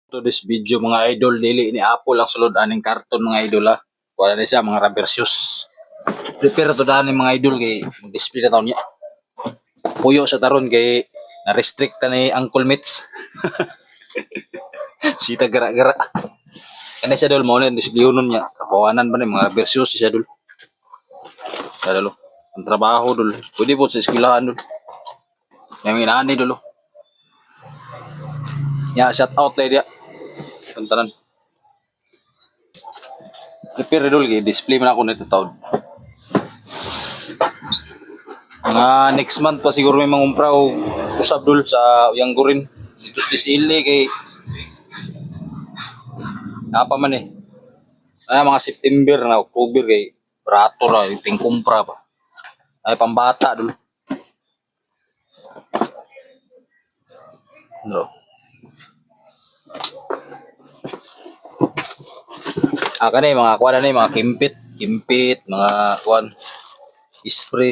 To this video mga idol, dili ni Apple ang sulod aning karton mga idol ha. Wala na siya mga rubber shoes. Prepare to daan mga idol kay display na taon niya. Puyo sa taron kay na-restrict na ni Uncle Mitch. Sita gara-gara. Kaya siya dol mo na disiplinyon niya. Kapawanan ba ni mga rubber shoes siya dol. Kaya dol. Ang trabaho dol. Pwede po sa eskwelahan dol. Yung inaani dol. Ya, shout out tayo dia. Tantanan. Prepare dul kay display man ako nito taon. Mga next month pa siguro may mangumpra o usab dul sa uyang gurin. Dito sa Disili kay napa man eh. Ay mga September na October kay barato ra ting kumpra pa. Ay pambata dul. No. Kanay mga kuan na mga kimpit, mga kuan spray.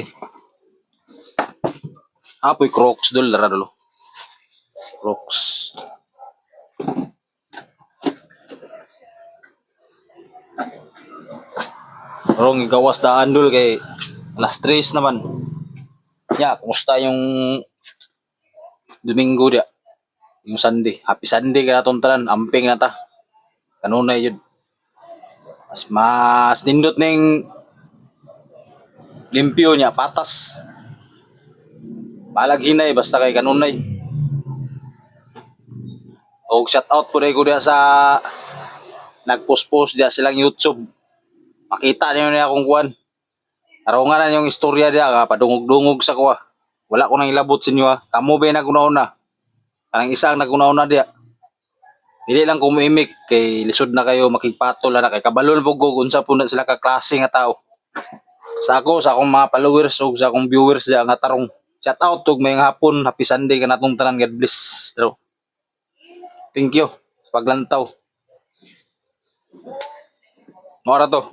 Apoy Crocs dul dara dulu. Crocs. Rong gawas daan dul kay na-stress naman. Ya, kumusta yung Domingo dia? Yung Sunday. Happy Sunday ka natong tanan, amping na ta. Kanunay yun. Mas nindot ning limpyo niya, patas. Balag hinay, basta kay kanunay. O shout out po ko dia sa nagpost-post dia silang YouTube. Makita niyo niya akong kuan. Arongan na yung istorya dia, padungog-dungog sa kuha. Wala ko nang ilabot sa inyo ha. Kamu ba naguna-una? Kanang isang naguna-una dia. Dili lang ko muimik kay lisod na kayo makigpatol na kay kabalon po ko unsa po na sila ka klase nga tao. Sa akong mga followers ug sa akong viewers dia nga tarong. Shout out tug may hapon, happy Sunday kanatong tanan, God bless. Thank you. Paglantaw. Mora to.